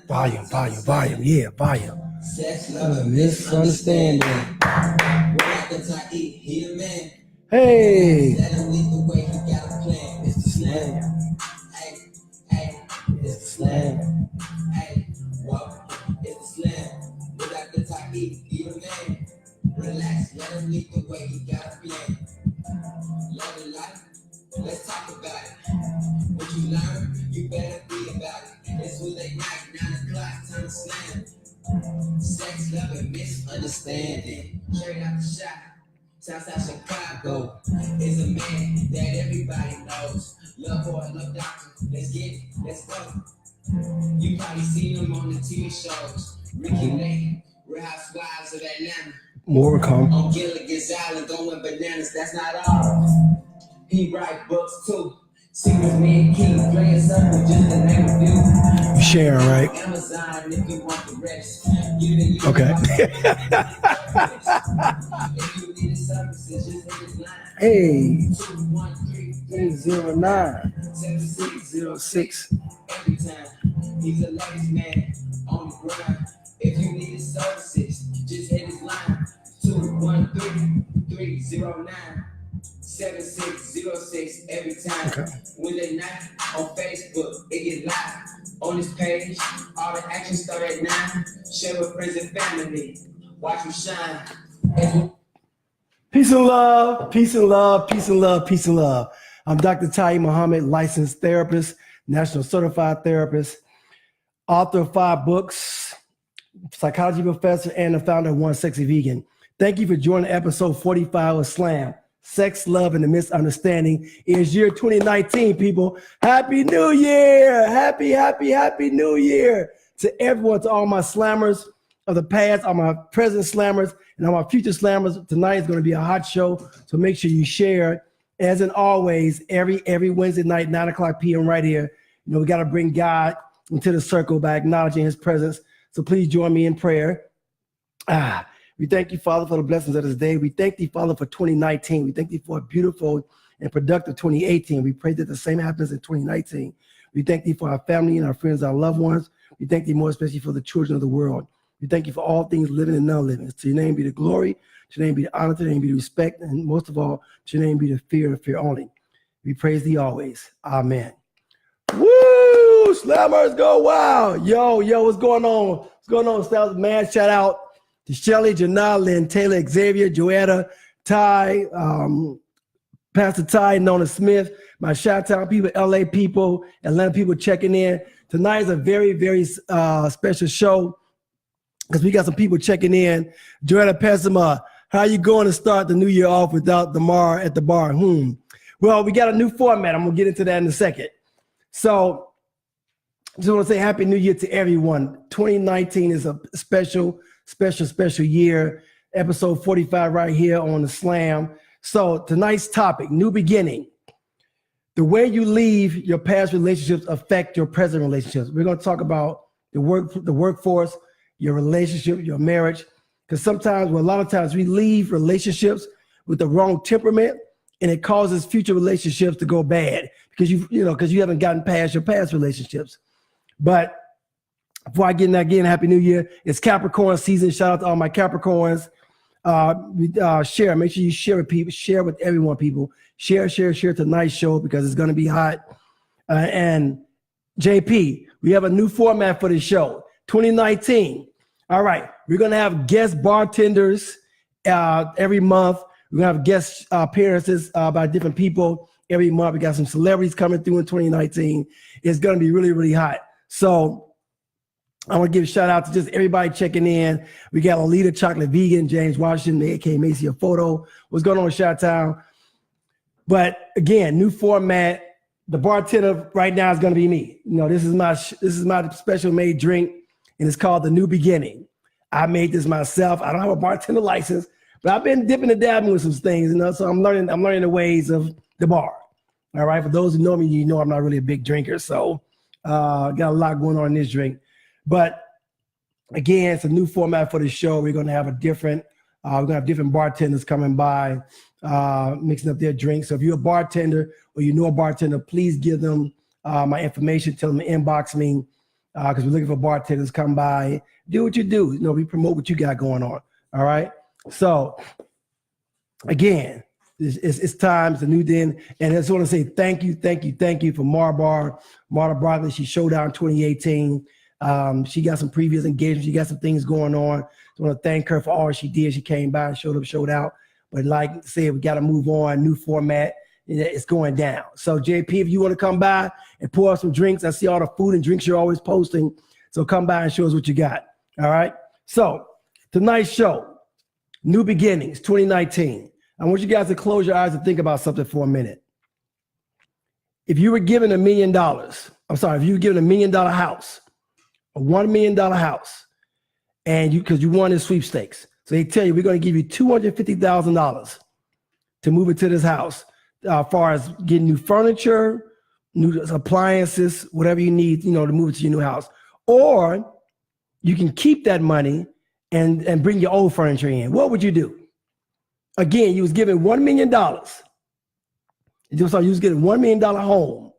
Volume, yeah, volume. Misunderstanding. Hey, it's the slam. It's the slam. It's the slam. Without the Tiy-E, he the man. Relax, let him lead the way, he got a plan. Love and life, let's talk about it. What you learn, you better be about it. It's Wednesday night, 9 o'clock, time to slam. Sex, love, and misunderstanding. Straight out the shot, Southside Chicago. Is a man that everybody knows. Love boy, love doctor, let's get it, let's go. You probably seen him on the TV shows. Ricky Lane, Real Housewives of Atlanta. More come. On Gilligan's Island, going bananas, that's not all. He write books too. Singers, me and King, playing something just to name a few. Sharing, right? Amazon, if you want the rest. Okay. If you need services, just hit his line. Hey. 213-309-7606. Every time. He's a ladies man on the grind. If you need his services, just hit his line. 213-309-7606 every time. Okay. Wednesday night on Facebook, it get live. On this page, all the action start at 9. Share with friends and family. Watch them shine. Peace and love, peace and love, peace and love, peace and love. I'm Dr. Tiy-E Muhammad, licensed therapist, national certified therapist, author of 5 books, psychology professor, and the founder of One Sexy Vegan. Thank you for joining episode 45 of S.L.A.M. Sex, Love, and the Misunderstanding. It is year 2019, people. Happy New Year! Happy New Year to everyone, to all my slammers of the past, all my present slammers, and all my future slammers. Tonight is going to be a hot show, so make sure you share. As in always, every Wednesday night, 9 o'clock p.m. right here. You know, we got to bring God into the circle by acknowledging his presence. So please join me in prayer. We thank you, Father, for the blessings of this day. We thank thee, Father, for 2019. We thank thee for a beautiful and productive 2018. We pray that the same happens in 2019. We thank thee for our family and our friends, our loved ones. We thank thee more especially for the children of the world. We thank you for all things living and non-living. To your name be the glory, to your name be the honor, to your name be the respect, and most of all, to your name be the fear only. We praise thee always. Amen. Woo! Slammers go wild. Yo, what's going on? What's going on, Styles? Man, shout out to Shelly, Janelle, Lynn, Taylor, Xavier, Joetta, Ty, Pastor Ty, Nona Smith, my Chi-Town people, LA people, Atlanta people checking in. Tonight is a very, very special show because we got some people checking in. Joetta Pessima, how you going to start the new year off without Damar at the bar? Well, we got a new format. I'm going to get into that in a second. So I just want to say Happy New Year to everyone. 2019 is a special year. Episode 45 right here on the S.L.A.M. So tonight's topic, new beginning. The way you leave your past relationships affect your present relationships. We're going to talk about the workforce, your relationship, your marriage. Because sometimes, well, a lot of times we leave relationships with the wrong temperament, and it causes future relationships to go bad because you haven't gotten past your past relationships. But before I get in that again, Happy New Year. It's Capricorn season. Shout out to all my Capricorns. Share. Make sure you share with people. Share with everyone, people. Share tonight's show because it's going to be hot. And JP, we have a new format for the show. 2019. All right. We're going to have guest bartenders every month. We're going to have guest appearances by different people every month. We got some celebrities coming through in 2019. It's going to be really, really hot. So I want to give a shout out to just everybody checking in. We got Alita Chocolate Vegan, James Washington, aka Macy a Photo. What's going on, Chi-Town? But again, new format. The bartender right now is going to be me. You know, this is my special made drink, and it's called the New Beginning. I made this myself. I don't have a bartender license, but I've been dipping and dabbling with some things, you know. So I'm learning the ways of the bar. All right. For those who know me, you know I'm not really a big drinker, so got a lot going on in this drink. But again, it's a new format for the show. We're going to have different bartenders coming by, mixing up their drinks. So if you're a bartender or you know a bartender, please give them my information, tell them to inbox me because we're looking for bartenders. Come by, do what you do. You know, we promote what you got going on. All right. So again, it's time. It's a new day. And I just want to say thank you for Marta Broccoli. She showed out in 2018. She got some previous engagements. She got some things going on. I want to thank her for all she did. She came by and showed out. But like I said, we got to move on. New format. It's going down. So JP, if you want to come by and pour out some drinks, I see all the food and drinks you're always posting. So come by and show us what you got. All right. So tonight's show, New Beginnings, 2019. I want you guys to close your eyes and think about something for a minute. If you were given $1 million, if you were given $1 million house, a $1 million house, and because you won the sweepstakes. So they tell you, we're going to give you $250,000 to move into this house, as far as getting new furniture, new appliances, whatever you need, to move it to your new house. Or you can keep that money and bring your old furniture in. What would you do? Again, you was given $1 million. You was getting $1 million home,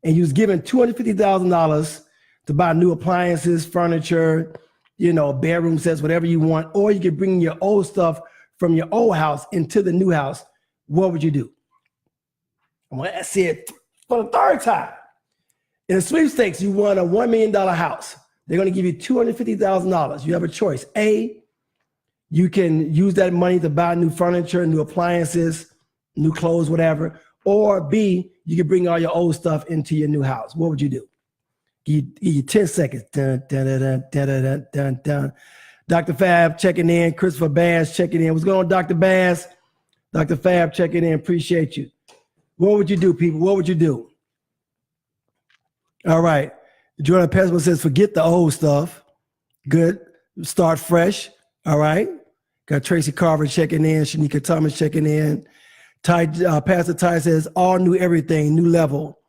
and you was given $250,000 to buy new appliances, furniture, bedroom sets, whatever you want, or you could bring your old stuff from your old house into the new house. What would you do? I want to say it for the third time. In the sweepstakes, you won a $1 million house. They're going to give you $250,000. You have a choice. A, you can use that money to buy new furniture, new appliances, new clothes, whatever. Or B, you can bring all your old stuff into your new house. What would you do? Give you 10 seconds. Dun, dun, dun, dun, dun, dun, dun. Dr. Fab checking in. Christopher Bass checking in. What's going on, Dr. Bass? Dr. Fab checking in. Appreciate you. What would you do, people? What would you do? All right. Jordan Pesman says, forget the old stuff. Good. Start fresh. All right. Got Tracy Carver checking in. Shanika Thomas checking in. Pastor Ty says, all new everything, new level.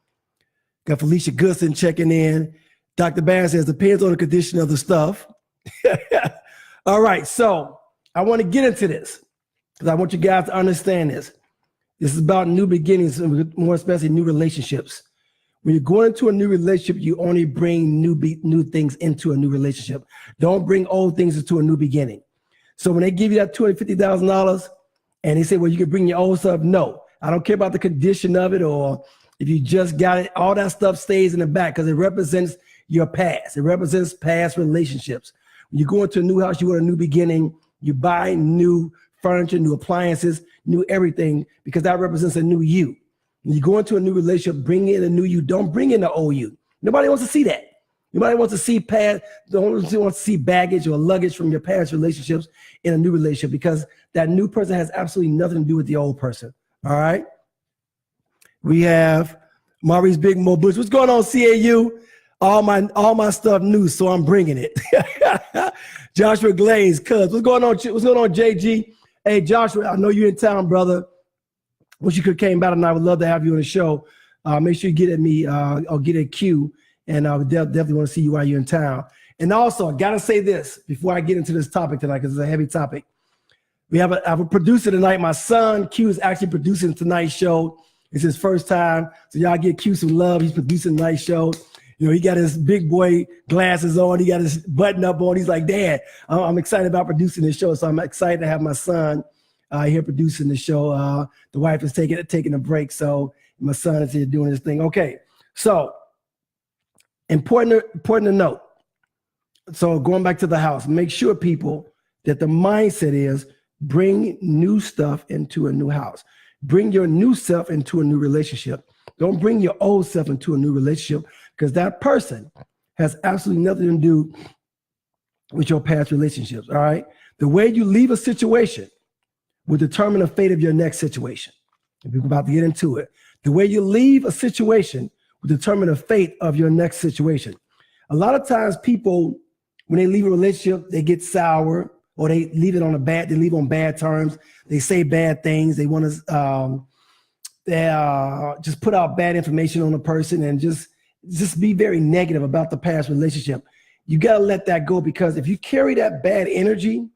Got Felicia Goodson checking in. Dr. Bass says, depends on the condition of the stuff. All right, so I want to get into this because I want you guys to understand this. This is about new beginnings, more especially new relationships. When you're going into a new relationship, you only bring new things into a new relationship. Don't bring old things into a new beginning. So when they give you that $250,000 and they say, well, you can bring your old stuff, no. I don't care about the condition of it or if you just got it, all that stuff stays in the back because it represents your past. It represents past relationships. When you go into a new house, you want a new beginning. You buy new furniture, new appliances, new everything because that represents a new you. When you go into a new relationship, bring in a new you. Don't bring in the old you. Nobody wants to see that. Nobody wants to see don't want to see baggage or luggage from your past relationships in a new relationship because that new person has absolutely nothing to do with the old person. All right. We have Maurice Big Mo Bush. What's going on, CAU? All my stuff new, so I'm bringing it. Joshua Glaze, cuz. What's going on, JG? Hey, Joshua, I know you're in town, brother. Wish you could came by tonight. I would love to have you on the show. Make sure you get at me. I'll get a cue, and I would definitely want to see you while you're in town. And also, I got to say this before I get into this topic tonight because it's a heavy topic. I have a producer tonight. My son, Q, is actually producing tonight's show. It's his first time, so y'all give Q some love. He's producing tonight's show. He got his big boy glasses on. He got his button up on. He's like, Dad, I'm excited about producing this show. So I'm excited to have my son here producing the show. The wife is taking a break, so my son is here doing his thing. Okay, so important to note. So going back to the house, make sure, people, that the mindset is bring new stuff into a new house. Bring your new self into a new relationship. Don't bring your old self into a new relationship because that person has absolutely nothing to do with your past relationships, all right? The way you leave a situation will determine the fate of your next situation. We're about to get into it. The way you leave a situation will determine the fate of your next situation. A lot of times people, when they leave a relationship, they get sour or they leave on bad terms. They say bad things. They want to just put out bad information on a person and just be very negative about the past relationship. You got to let that go because if you carry that bad energy,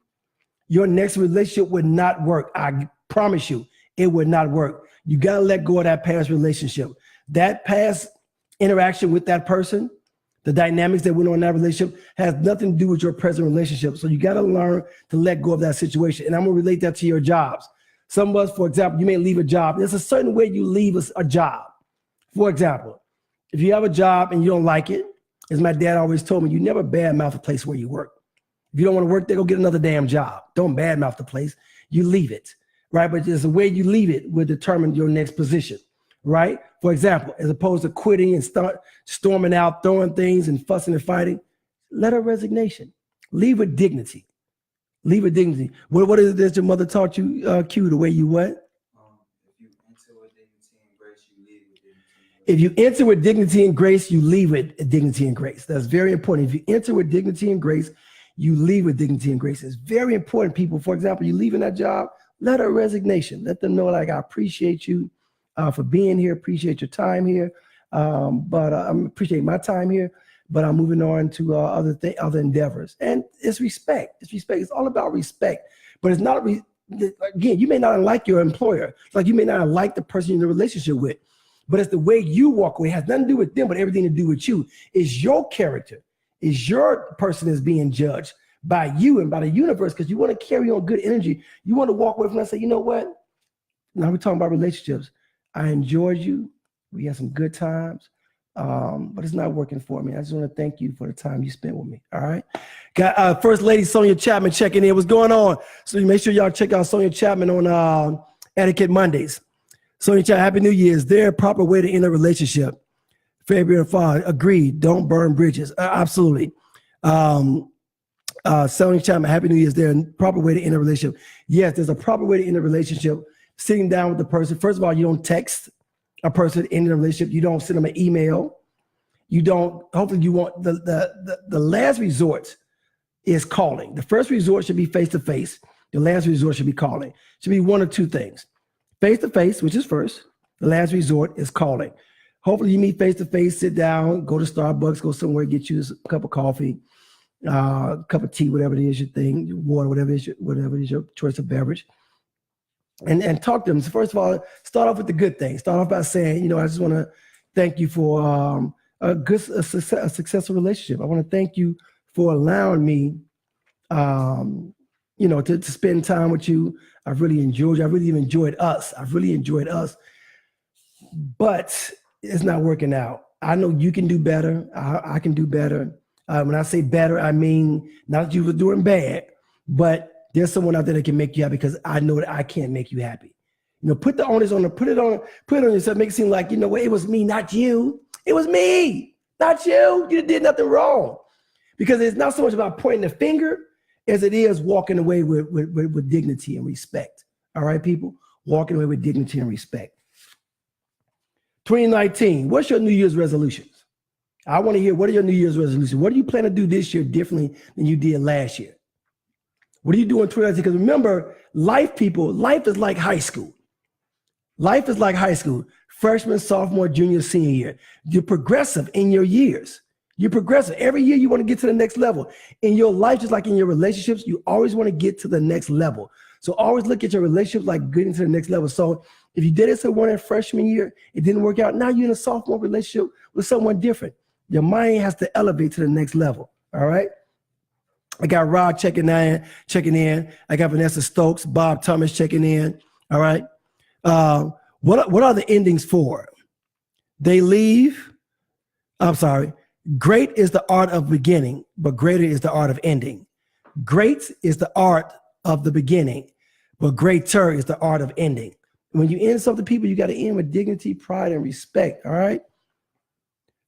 your next relationship would not work. I promise you, it would not work. You got to let go of that past relationship. That past interaction with that person, the dynamics that went on in that relationship has nothing to do with your present relationship. So you got to learn to let go of that situation. And I'm going to relate that to your jobs. Some of us, for example, you may leave a job. There's a certain way you leave a job. For example, if you have a job and you don't like it, as my dad always told me, you never badmouth a place where you work. If you don't want to work there, go get another damn job. Don't badmouth the place. You leave it, right? But there's a way you leave it will determine your next position, right? For example, as opposed to quitting and start storming out, throwing things and fussing and fighting, letter of resignation. Leave with dignity. Leave with dignity. What is it that your mother taught you, Q, the way you what? If you enter with dignity and grace, you leave with dignity and grace. That's very important. If you enter with dignity and grace, you leave with dignity and grace. It's very important, people. For example, you leaving that job, letter of resignation. Let them know, like, I appreciate you for being here, appreciate your time here, but I appreciate my time here, but I'm moving on to other endeavors. And it's respect. It's respect. It's all about respect. But it's not, again, you may not like your employer. It's like you may not like the person you're in a relationship with. But it's the way you walk away. It has nothing to do with them, but everything to do with you. It's your character. It's your person is being judged by you and by the universe, because you want to carry on good energy. You want to walk away from that and say, you know what? Now we're talking about relationships. I enjoyed you. We had some good times, but it's not working for me. I just want to thank you for the time you spent with me. All right. Got First Lady Sonia Chapman checking in. What's going on? So you make sure y'all check out Sonia Chapman on Etiquette Mondays. Sonia Chapman, Happy New Year. Is there a proper way to end a relationship? February 5, agreed. Don't burn bridges. Absolutely. Sonia Chapman, Happy New Year. Is there a proper way to end a relationship? Yes, there's a proper way to end a relationship. Sitting down with the person. First of all, you don't text a person ending a relationship. You don't send them an email. You don't, hopefully you want, the last resort is calling. The first resort should be face-to-face. The last resort should be calling. Should be one or two things. Face-to-face, which is first. The last resort is calling. Hopefully you meet face-to-face, sit down, go to Starbucks, go somewhere, get you a cup of coffee, cup of tea, whatever it is your thing, water, whatever it is your choice of beverage. And talk to them. So first of all, start off with the good things. Start off by saying, you know, I just want to thank you for a successful relationship. I want to thank you for allowing me, you know, to spend time with you. I've really enjoyed you. I really enjoyed us. I've really enjoyed us. But it's not working out. I know you can do better. I can do better. When I say better, I mean not that you were doing bad, but there's someone out there that can make you happy, because I know that I can't make you happy. You know, put the onus on the, put it on yourself. Make it seem like, you know what, it was me, not you. It was me, not you. You did nothing wrong. Because it's not so much about pointing the finger as it is walking away with dignity and respect. All right, people? Walking away with dignity and respect. 2019, what's your New Year's resolutions? I want to hear, what are your New Year's resolutions? What do you plan to do this year differently than you did last year? What are you doing in 2019? Because remember, life, people, life is like high school. Life is like high school. Freshman, sophomore, junior, senior year. You're progressive in your years. You're progressive. Every year you want to get to the next level. In your life, just like in your relationships, you always want to get to the next level. So always look at your relationships like getting to the next level. So if you did it to one in freshman year, it didn't work out. Now you're in a sophomore relationship with someone different. Your mind has to elevate to the next level. All right. I got Rod checking in. I got Vanessa Stokes, Bob Thomas checking in. All right. What are the endings for? They leave. I'm sorry. Great is the art of beginning, but greater is the art of ending. Great is the art of the beginning, but greater is the art of ending. When you end something, people, you got to end with dignity, pride, and respect. All right.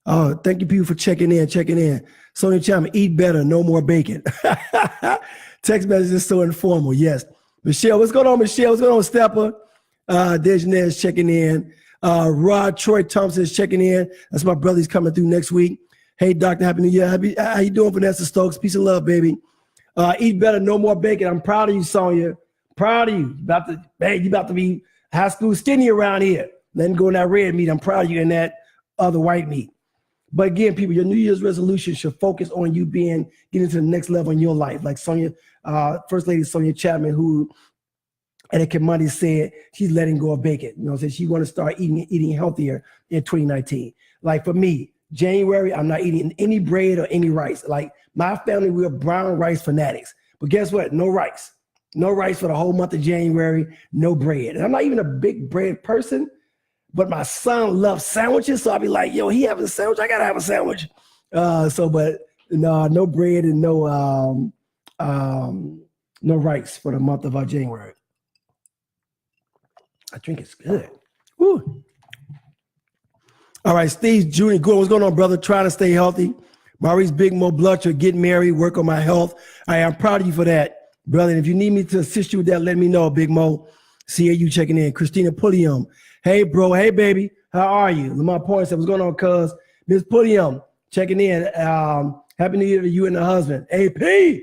Oh, thank you, people, for checking in. Sonia Chapman, eat better, no more bacon. Text message is so informal. Yes. Michelle, what's going on, Michelle? What's going on, Stepper? Dejanez is checking in. Rod Troy Thompson is checking in. That's my brother. He's coming through next week. Hey, Doctor, Happy New Year. How you doing, Vanessa Stokes? Peace and love, baby. Eat better, no more bacon. I'm proud of you, Sonia. Proud of you. You about to be high school skinny around here. Letting go in that red meat. I'm proud of you in that other white meat. But again, people, your New Year's resolution should focus on you getting to the next level in your life. Like Sonia, First Lady Sonia Chapman, who Etiquette Monday said she's letting go of bacon. You know, said she want to start eating healthier in 2019. Like for me, January, I'm not eating any bread or any rice. Like my family, we're brown rice fanatics. But guess what? No rice. No rice for the whole month of January, no bread. And I'm not even a big bread person, but my son loves sandwiches. So I'll be like, yo, he having a sandwich. I got to have a sandwich. But no bread and no rice for the month of January. I drink it's good. Woo. All right, Steve Jr. What's going on, brother? Trying to stay healthy. Maurice Big Mo Blutcher, get married, work on my health. I am proud of you for that, brother. And if you need me to assist you with that, let me know, Big Mo. CAU checking in. Christina Pulliam. Hey, bro. Hey, baby. How are you? Lamar Point said, what's going on, cuz? Miss Pulliam checking in. Happy New Year to you and the husband. AP.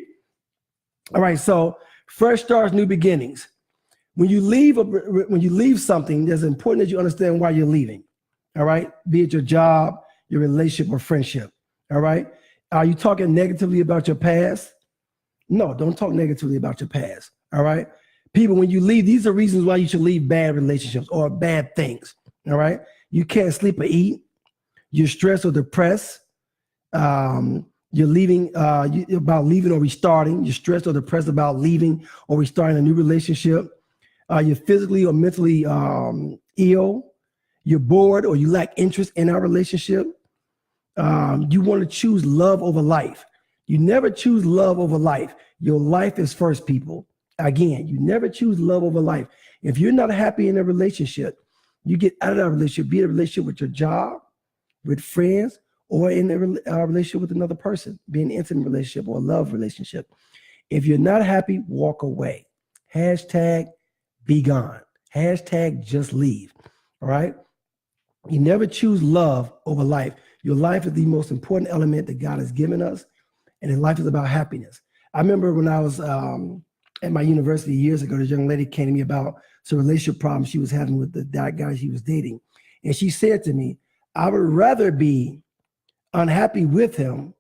All right, so fresh starts, new beginnings. When you leave something, it's important that you understand why you're leaving. All right, be it your job, your relationship, or friendship. All right, are you talking negatively about your past? No, don't talk negatively about your past. All right, people, when you leave, these are reasons why you should leave bad relationships or bad things. All right, you can't sleep or eat. You're stressed or depressed. You're leaving about leaving or restarting. You're stressed or depressed about leaving or restarting a new relationship. You're physically or mentally ill. You're bored or you lack interest in our relationship. You want to choose love over life. You never choose love over life. Your life is first, people. Again, you never choose love over life. If you're not happy in a relationship, you get out of that relationship, be it a relationship with your job, with friends, or in a relationship with another person, be an intimate relationship or a love relationship. If you're not happy, walk away. Hashtag be gone. Hashtag just leave. All right? You never choose love over life. Your life is the most important element that God has given us, and in life is about happiness. I remember when I was at my university years ago, this young lady came to me about some relationship problems she was having with the guy she was dating. And she said to me, I would rather be unhappy with him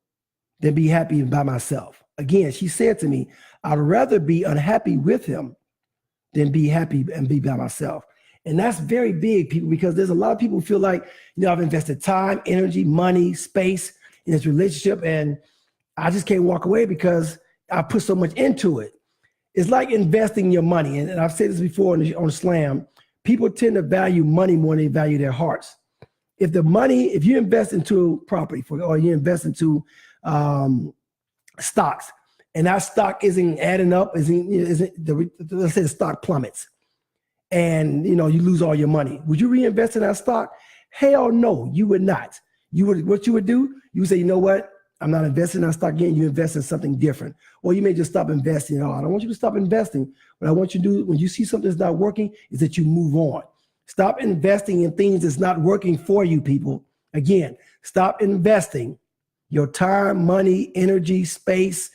than be happy by myself. Again, she said to me, I'd rather be unhappy with him than be happy and be by myself. And that's very big, people, because there's a lot of people who feel like, I've invested time, energy, money, space in this relationship, and I just can't walk away because I put so much into it. It's like investing your money. And I've said this before on S.L.A.M. People tend to value money more than they value their hearts. If you invest into property or you invest into stocks, and that stock isn't adding up, let's say the stock plummets, and you lose all your money, would you reinvest in that stock? Hell no, you would not. What you would do, you would say, you know what? I'm not investing in that stock again. You invest in something different. Or you may just stop investing. I don't want you to stop investing. What I want you to do when you see something that's not working is that you move on. Stop investing in things that's not working for you, people. Again, stop investing your time, money, energy, space,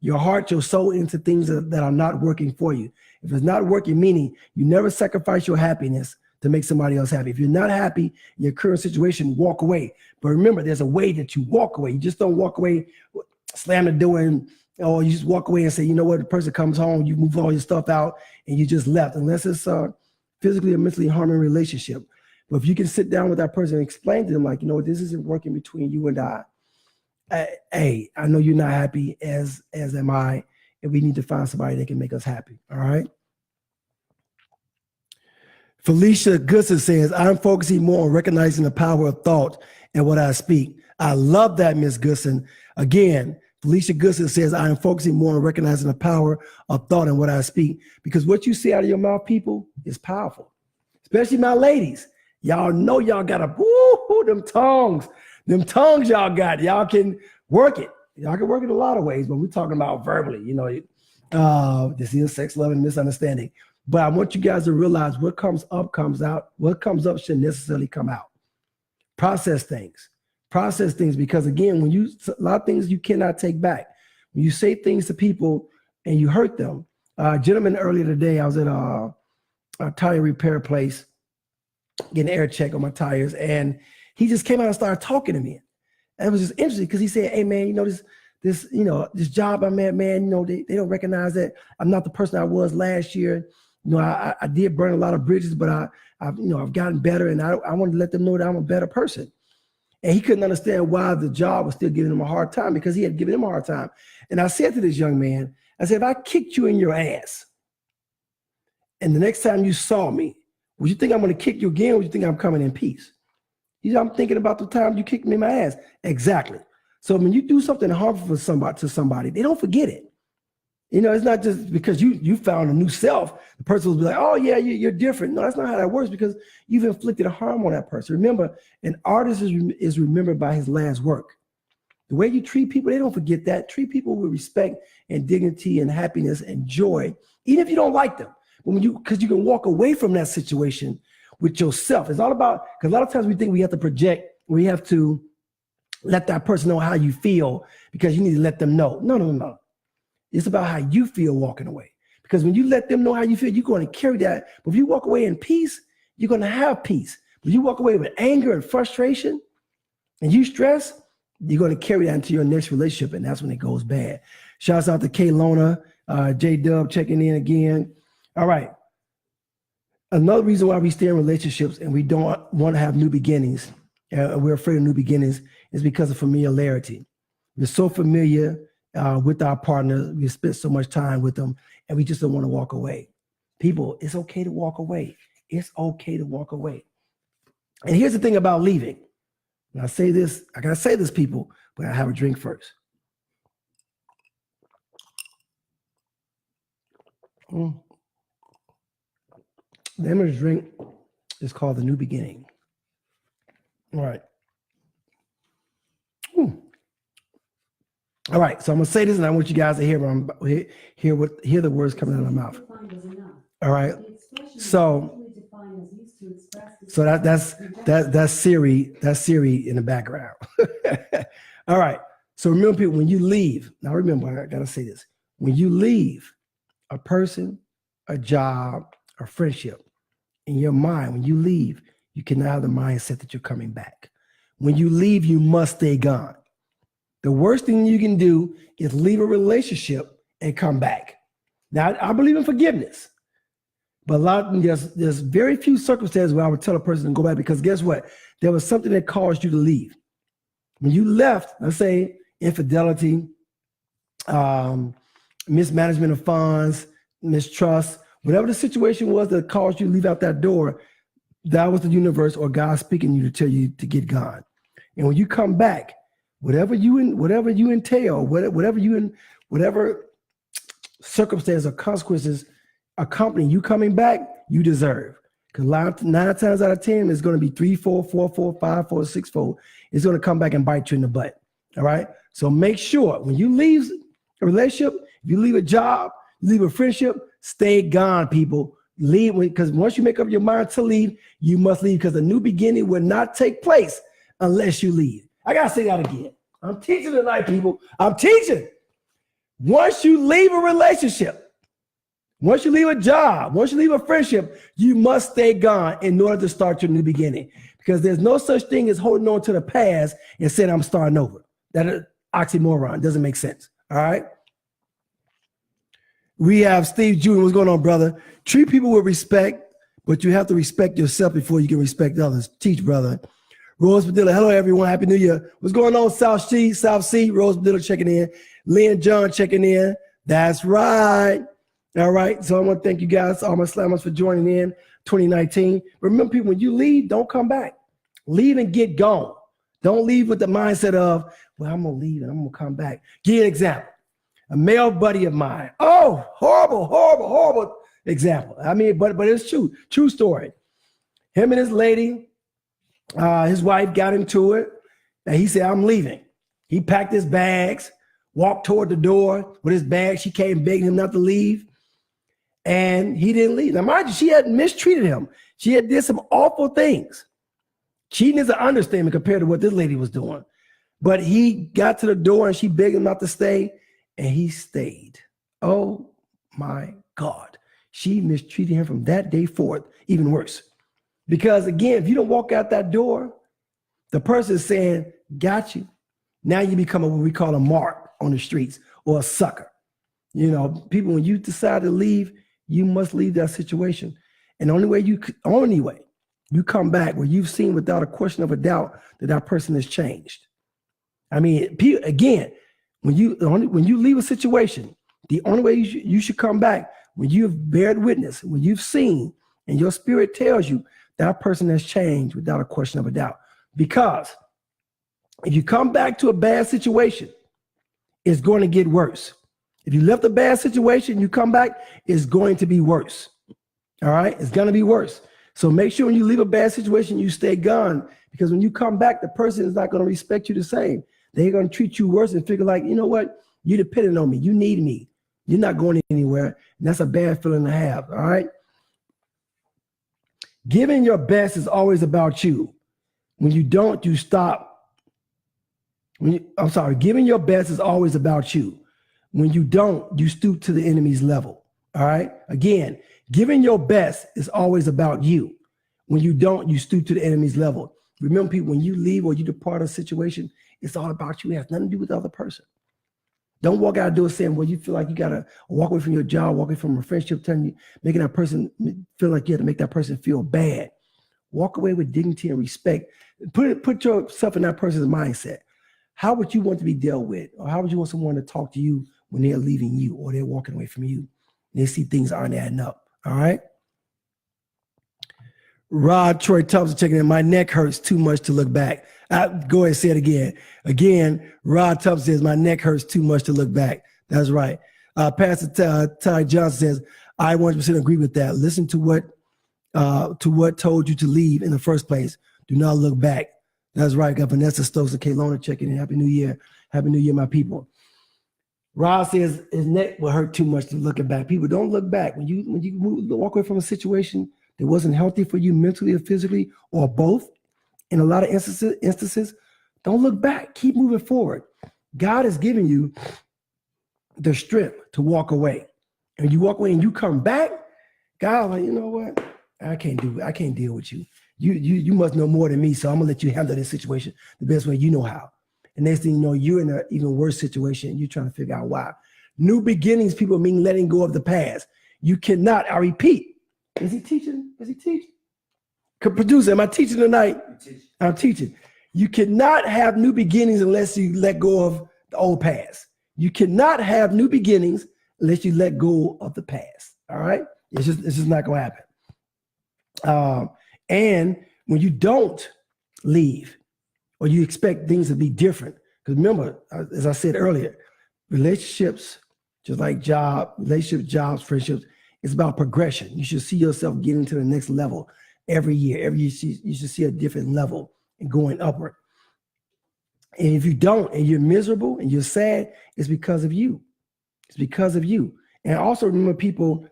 your heart, your soul into things that are not working for you. If it's not working, meaning you never sacrifice your happiness to make somebody else happy. If you're not happy in your current situation, walk away. But remember, there's a way that you walk away. You just don't walk away, slam the door, or you just walk away and say, you know what, the person comes home, you move all your stuff out, and you just left, unless it's physically or mentally harming relationship. But if you can sit down with that person and explain to them, like, this isn't working between you and I. Hey, I know you're not happy, as am I, and we need to find somebody that can make us happy. All right. Felicia Goodson says, I'm focusing more on recognizing the power of thought and what I speak. I love that, Miss Goodson. Again, Felicia Goodson says, I am focusing more on recognizing the power of thought and what I speak, because what you say out of your mouth, people, is powerful. Especially my ladies. Y'all know y'all got them tongues. Them tongues y'all got. Y'all can work it. Y'all can work it a lot of ways, but we're talking about verbally, this is sex, love, and misunderstanding. But I want you guys to realize what comes up comes out. What comes up shouldn't necessarily come out. Process things, because again, a lot of things you cannot take back. When you say things to people and you hurt them. Gentleman, earlier today, I was at a tire repair place getting an air check on my tires, and he just came out and started talking to me. And it was just interesting because he said, hey man, this job I'm at, man, they don't recognize that I'm not the person I was last year. I did burn a lot of bridges, but I've gotten better, and I wanted to let them know that I'm a better person. And he couldn't understand why the job was still giving him a hard time because he had given him a hard time. And I said to this young man, I said, if I kicked you in your ass and the next time you saw me, would you think I'm going to kick you again or would you think I'm coming in peace? He said, I'm thinking about the time you kicked me in my ass. Exactly. So when you do something harmful to somebody, they don't forget it. You know, it's not just because you found a new self, the person will be like, oh yeah, you're different. No, that's not how that works because you've inflicted harm on that person. Remember, an artist is remembered by his last work. The way you treat people, they don't forget that. Treat people with respect and dignity and happiness and joy, even if you don't like them. But because you can walk away from that situation with yourself. It's all about, because a lot of times we think we have to project, we have to let that person know how you feel because you need to let them know. No. It's about how you feel walking away. Because when you let them know how you feel, you're going to carry that. But if you walk away in peace, you're going to have peace. If you walk away with anger and frustration and you stress, you're going to carry that into your next relationship, and that's when it goes bad. Shouts out to K Lona, J-Dub checking in again. All right. Another reason why we stay in relationships and we don't want to have new beginnings, we're afraid of new beginnings, is because of familiarity. We're so familiar with our partners. We spent so much time with them and we just don't want to walk away. People, it's okay to walk away. It's okay to walk away. And here's the thing about leaving. And I say this, I gotta say this, people, but I have a drink first. The name of the drink is called The New Beginning. All right. All right, so I'm gonna say this, and I want you guys to hear the words coming out of my mouth. All right, so that's Siri in the background. All right, so remember, people, when you leave, now remember, I gotta say this: when you leave a person, a job, a friendship, in your mind, when you leave, you cannot have the mindset that you're coming back. When you leave, you must stay gone. The worst thing you can do is leave a relationship and come back. Now, I believe in forgiveness, but there's very few circumstances where I would tell a person to go back because guess what? There was something that caused you to leave. When you left, let's say infidelity, mismanagement of funds, mistrust, whatever the situation was that caused you to leave out that door, that was the universe or God speaking to you to tell you to get gone. And when you come back, whatever you entail, whatever circumstance or consequences accompany you coming back, you deserve. Because 9 times out of 10, it's going to be 3, 4, 4, 4, 5, 4, 6 fold. It's going to come back and bite you in the butt. All right. So make sure when you leave a relationship, if you leave a job, you leave a friendship, stay gone, people. Leave, because once you make up your mind to leave, you must leave because the new beginning will not take place unless you leave. I got to say that again. I'm teaching tonight, people. I'm teaching. Once you leave a relationship, once you leave a job, once you leave a friendship, you must stay gone in order to start your new beginning because there's no such thing as holding on to the past and saying I'm starting over. That is oxymoron. Doesn't make sense. All right. We have Steve Jr. What's going on, brother? Treat people with respect, but you have to respect yourself before you can respect others. Teach, brother. Rose Padilla, hello everyone, happy New Year. What's going on, South Sea, Rose Padilla checking in. Lynn John checking in. That's right. All right, so I want to thank you guys, all my slammers, for joining in 2019. Remember, people, when you leave, don't come back. Leave and get gone. Don't leave with the mindset of, well, I'm going to leave and I'm going to come back. Give you an example. A male buddy of mine. Oh, horrible example. I mean, but it's true story. Him and his lady, his wife got into it, and he said, I'm leaving. He packed his bags, walked toward the door with his bags. She came begging him not to leave, and he didn't leave. Now, mind you, she had mistreated him. She had did some awful things. Cheating is an understatement compared to what this lady was doing. But he got to the door, and she begged him not to stay, and he stayed. Oh, my God. She mistreated him from that day forth, even worse. Because again, if you don't walk out that door, the person is saying, got you. Now you become what we call a mark on the streets or a sucker. You know, people, when you decide to leave, you must leave that situation. And the only way you come back where you've seen without a question of a doubt that that person has changed. I mean, again, when you leave a situation, the only way you should come back when you've bared witness, when you've seen, and your spirit tells you that person has changed without a question of a doubt. Because if you come back to a bad situation, it's going to get worse. If you left a bad situation, you come back, it's going to be worse. All right? It's going to be worse. So make sure when you leave a bad situation, you stay gone. Because when you come back, the person is not going to respect you the same. They're going to treat you worse and figure like, you know what? You're dependent on me. You need me. You're not going anywhere. And that's a bad feeling to have. All right? Giving your best is always about you. When you don't, you stop. Giving your best is always about you. When you don't, you stoop to the enemy's level. All right? Again, giving your best is always about you. When you don't, you stoop to the enemy's level. Remember, people, when you leave or you depart a situation, it's all about you. It has nothing to do with the other person. Don't walk out the door saying, well, you feel like you got to walk away from your job, walk away from a friendship, making that person feel like you have to make that person feel bad. Walk away with dignity and respect. Put yourself in that person's mindset. How would you want to be dealt with? Or how would you want someone to talk to you when they're leaving you or they're walking away from you? They see things aren't adding up. All right? Rod Troy Thompson checking in. My neck hurts too much to look back. Go ahead and say it again. Again, Rod Thompson says, my neck hurts too much to look back. That's right. Pastor Ty Johnson says, I 100% agree with that. Listen to what told you to leave in the first place. Do not look back. That's right. Got Vanessa Stokes and Kaylona checking in. Happy New Year. Happy New Year, my people. Rod says his neck will hurt too much to looking back. People, don't look back. When you walk away from a situation that wasn't healthy for you mentally or physically or both, in a lot of instances, don't look back. Keep moving forward. God has given you the strength to walk away. And you walk away and you come back, God, like, you know what? I can't do it. I can't deal with you. You must know more than me, so I'm gonna let you handle this situation the best way you know how. And next thing you know, you're in an even worse situation and you're trying to figure out why. New beginnings, people, mean letting go of the past. You cannot, I repeat. Is he teaching? Is he teaching? Producer, am I teaching tonight? I'm teaching. You cannot have new beginnings unless you let go of the old past. You cannot have new beginnings unless you let go of the past. All right? It's just not going to happen. And when you don't leave or you expect things to be different, because remember, as I said earlier, relationships, just like jobs, friendships, it's about progression. You should see yourself getting to the next level every year. Every year you should see a different level and going upward. And if you don't, and you're miserable and you're sad, it's because of you. It's because of you. And also remember, people,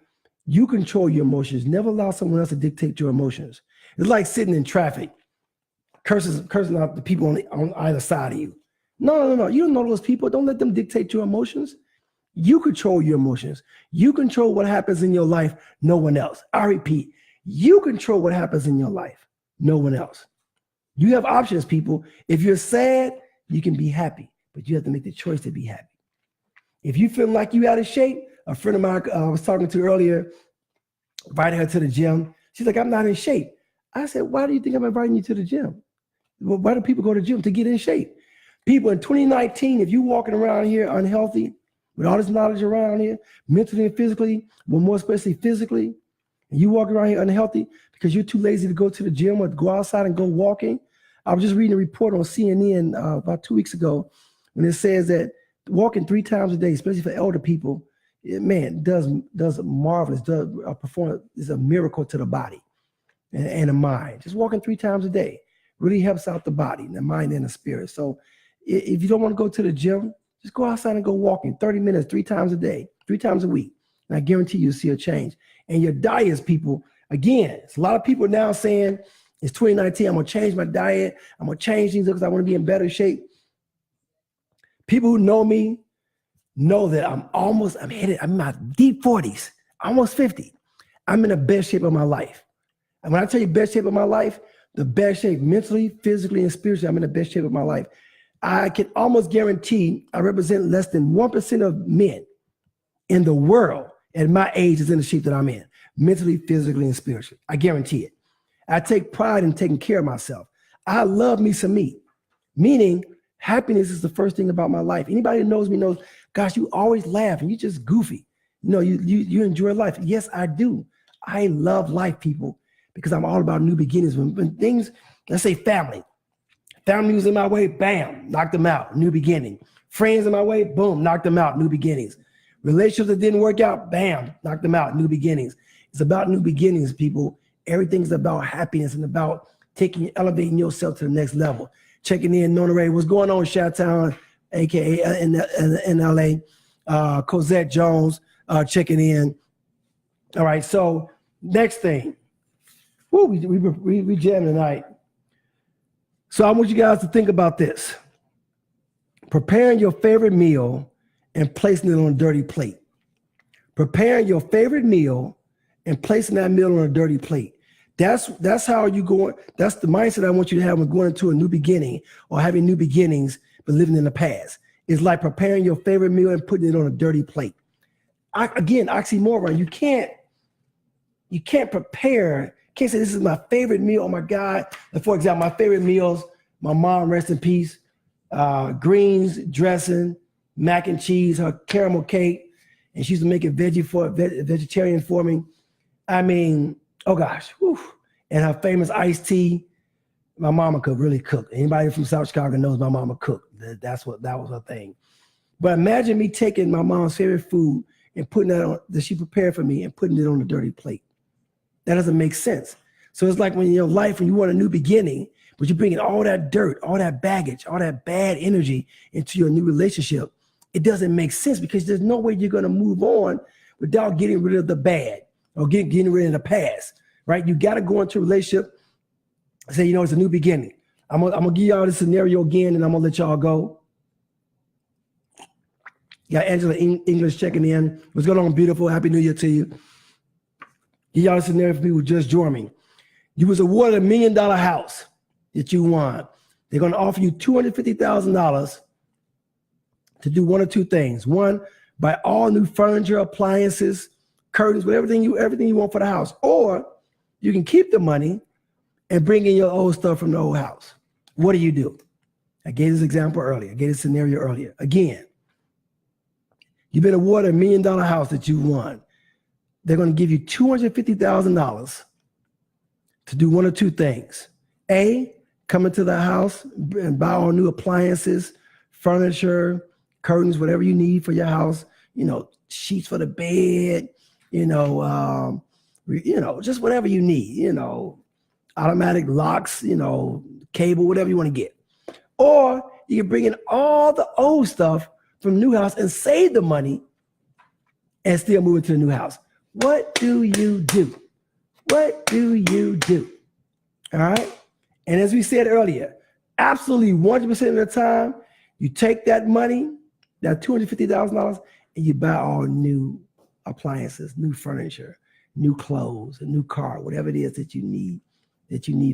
you control your emotions. Never allow someone else to dictate your emotions. It's like sitting in traffic, cursing out the people on either side of you. No. You don't know those people. Don't let them dictate your emotions. You control your emotions. You control what happens in your life, no one else. I repeat, you control what happens in your life, no one else. You have options, people. If you're sad, you can be happy, but you have to make the choice to be happy. If you feel like you out of shape, a friend of mine I was talking to earlier, invited her to the gym. She's like, I'm not in shape. I said, why do you think I'm inviting you to the gym? Well, why do people go to the gym? To get in shape. People, in 2019, if you're walking around here unhealthy, with all this knowledge around here, mentally and physically, but more especially physically, and you walk around here unhealthy because you're too lazy to go to the gym or go outside and go walking. I was just reading a report on CNN about 2 weeks ago when it says that walking 3 times a day, especially for elder people, does marvelous, is a miracle to the body and the mind. Just walking 3 times a day really helps out the body, the mind, and the spirit. So if you don't want to go to the gym, just go outside and go walking 30 minutes, 3 times a day, 3 times a week. And I guarantee you'll see a change. And your diets, people, again, it's a lot of people now saying, it's 2019, I'm going to change my diet. I'm going to change things because I want to be in better shape. People who know me know that I'm in my deep 40s, almost 50. I'm in the best shape of my life. And when I tell you best shape of my life, the best shape mentally, physically, and spiritually, I'm in the best shape of my life. I can almost guarantee I represent less than 1% of men in the world at my age is in the shape that I'm in, mentally, physically, and spiritually. I guarantee it. I take pride in taking care of myself. I love me some me, meaning happiness is the first thing about my life. Anybody who knows me knows, gosh, you always laugh and you just goofy. You know, you enjoy life. Yes, I do. I love life, people, because I'm all about new beginnings. When things, let's say family was in my way, bam, knocked them out, new beginning. Friends in my way, boom, knocked them out, new beginnings. Relationships that didn't work out, bam, knocked them out, new beginnings. It's about new beginnings, people. Everything's about happiness and about elevating yourself to the next level. Checking in, Nona, what's going on, Chi-Town, aka in S.L.A.M, Cosette Jones, checking in. All right, so next thing. Woo, we jammed tonight. So I want you guys to think about this. Preparing your favorite meal and placing it on a dirty plate. Preparing your favorite meal and placing that meal on a dirty plate. That's how you go. That's the mindset I want you to have when going into a new beginning or having new beginnings, but living in the past. It's like preparing your favorite meal and putting it on a dirty plate. Again, oxymoron. You can't prepare. Can't say this is my favorite meal. Oh my God. And for example, my favorite meals, my mom, rest in peace, greens, dressing, mac and cheese, her caramel cake, and she used to make it vegetarian for me. I mean, oh gosh, whew. And her famous iced tea. My mama could really cook. Anybody from South Chicago knows my mama cooked. That was her thing. But imagine me taking my mom's favorite food and putting that on that she prepared for me and putting it on a dirty plate. That doesn't make sense. So it's like when in your life, when you want a new beginning, but you're bringing all that dirt, all that baggage, all that bad energy into your new relationship, it doesn't make sense because there's no way you're going to move on without getting rid of the bad or getting rid of the past, right? You got to go into a relationship and say, you know, it's a new beginning. I'm gonna give y'all this scenario again and I'm going to let y'all go. Got Angela English checking in. What's going on, beautiful? Happy New Year to you. Give y'all a scenario for people who just joined me. You was awarded $1 million house that you won. They're going to offer you $250,000 to do one or two things. One, buy all new furniture, appliances, curtains, everything you want for the house. Or you can keep the money and bring in your old stuff from the old house. What do? I gave this example earlier. I gave this scenario earlier. Again, you've been awarded $1 million house that you won. They're going to give you $250,000 to do one or two things. A, come into the house and buy all new appliances, furniture, curtains, whatever you need for your house, you know, sheets for the bed, just whatever you need, automatic locks, cable, whatever you want to get. Or you can bring in all the old stuff from the new house and save the money and still move into the new house. What do you do? What do you do? All right. And as we said earlier, absolutely 100% of the time, you take that money, that $250,000, and you buy all new appliances, new furniture, new clothes, a new car, whatever it is that you need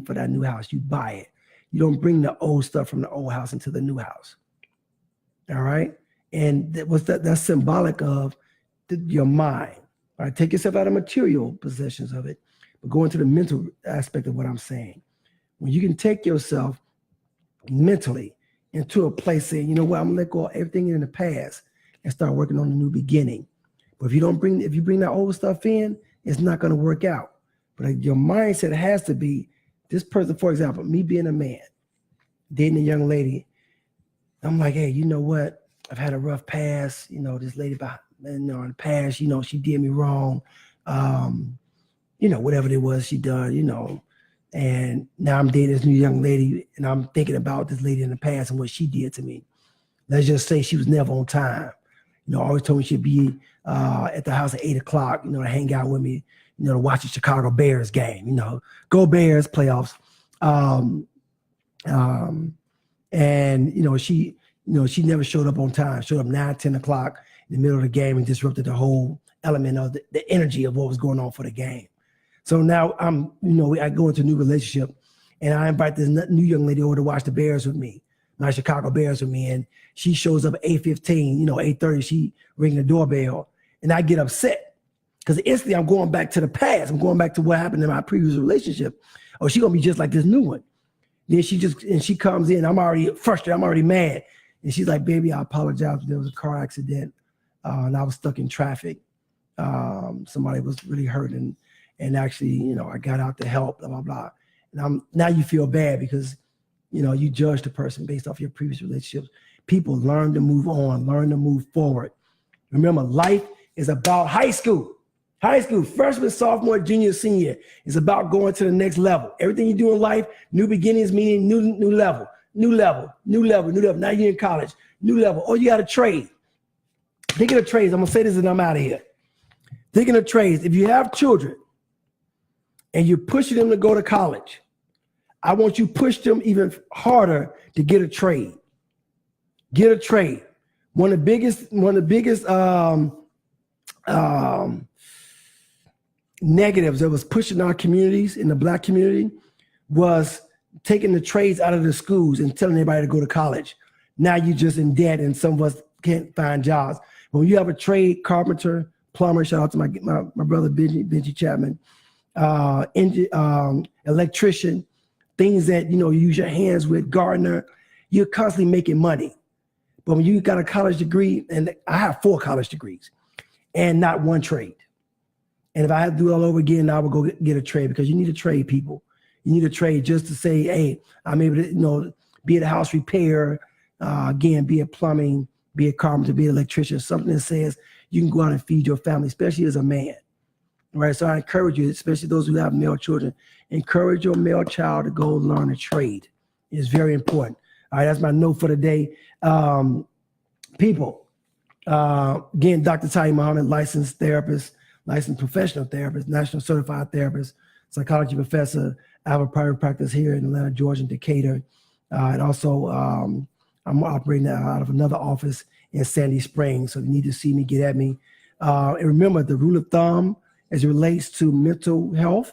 for that new house. You buy it. You don't bring the old stuff from the old house into the new house. All right. And that's symbolic of your mind. All right, take yourself out of material possessions of it, but go into the mental aspect of what I'm saying. When you can take yourself mentally into a place saying, you know what, I'm gonna let go of everything in the past and start working on a new beginning. But if you bring that old stuff in, it's not gonna work out. But your mindset has to be this person, for example, me being a man, dating a young lady, I'm like, hey, you know what? I've had a rough past, this lady in the past, she did me wrong. Whatever it was she done, and now I'm dating this new young lady and I'm thinking about this lady in the past and what she did to me. Let's just say she was never on time. Always told me she'd be at the house at 8 o'clock, to hang out with me, to watch the Chicago Bears game, go Bears playoffs. And, she never showed up on time, showed up 9, 10 o'clock in the middle of the game and disrupted the whole element of the energy of what was going on for the game. So now I go into a new relationship and I invite this new young lady over to watch the Bears with me, my Chicago Bears with me. And she shows up at 8:15, 8:30, she ring the doorbell and I get upset. Because instantly I'm going back to the past. I'm going back to what happened in my previous relationship. Oh, she's gonna be just like this new one. Then she comes in. I'm already frustrated. I'm already mad. And she's like, baby, I apologize. There was a car accident and I was stuck in traffic. Somebody was really hurting. And actually, you know, I got out to help, blah, blah, blah. And now you feel bad because, you know, you judge the person based off your previous relationships. People learn to move on, learn to move forward. Remember, life is about high school. High school, freshman, sophomore, junior, senior. It's about going to the next level. Everything you do in life, new beginnings, meaning new level, new level, new level, new level. Now you're in college, new level. Oh, you got a trade. Thinking of trades, I'm gonna say this and I'm out of here. Thinking of trades, if you have children and you're pushing them to go to college, I want you to push them even harder to get a trade. Get a trade. One of the biggest negatives that was pushing our communities in the Black community was taking the trades out of the schools and telling everybody to go to college. Now you're just in debt and some of us can't find jobs. But when you have a trade, carpenter, plumber, shout out to my brother Benji Chapman, electrician, things that, you know, you use your hands with, gardener, you're constantly making money. But when you got a college degree, and I have 4 college degrees and not one trade. And if I had to do it all over again, I would go get a trade, because you need a trade, people. You need a trade just to say, hey, I'm able to, you know, be at a house repair, again, be it plumbing, be it carpenter, be it electrician, something that says you can go out and feed your family, especially as a man, right? So I encourage you, especially those who have male children, encourage your male child to go learn a trade. It's very important. All right, that's my note for the day. People, again, Dr. Tiy-E Muhammad, licensed therapist, licensed professional therapist, national certified therapist, psychology professor. I have a private practice here in Atlanta, Georgia, and Decatur. And also, I'm operating out of another office in Sandy Springs. So if you need to see me, get at me. And remember, the rule of thumb as it relates to mental health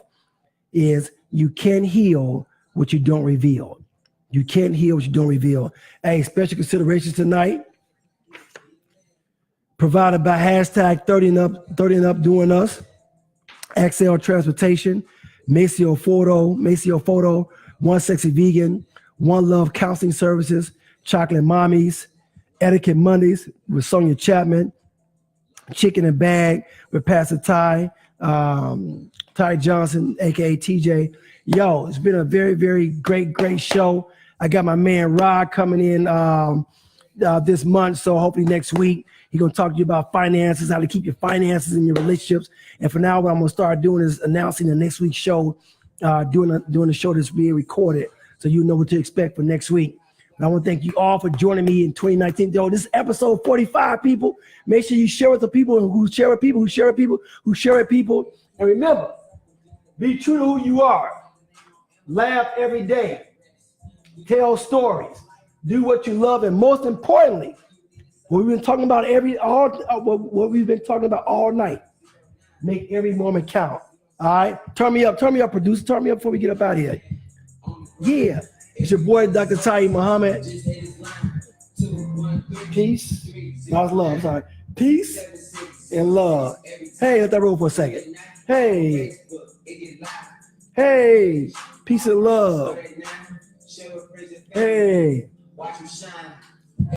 is you can't heal what you don't reveal. You can't heal what you don't reveal. Hey, special considerations tonight provided by hashtag 30 and up doing us, XL Transportation, Maceo Photo, One Sexy Vegan, One Love Counseling Services, Chocolate Mommies, Etiquette Mondays with Sonia Chapman, Chicken and Bag with Pastor Ty Johnson, aka TJ. Yo, it's been a very, very great show. I got my man Rod coming in this month, so hopefully next week he's gonna talk to you about finances, how to keep your finances in your relationships. And for now, what I'm gonna start doing is announcing the next week's show, doing the show that's being recorded, so you know what to expect for next week. And I want to thank you all for joining me in 2019. Yo, this is episode 45, people. Make sure you share with the people who share with people, who share with people, who share with people. And remember, be true to who you are. Laugh every day. Tell stories. Do what you love. And most importantly, what we've been talking about what we've been talking about all night. Make every moment count. All right? Turn me up, producer. Turn me up before we get up out of here. Yeah. It's your boy, Dr. Tiy-E Muhammad. Peace. God's love. Sorry. Peace and love. Hey, let that roll for a second. Hey. Hey. Peace and love. Hey.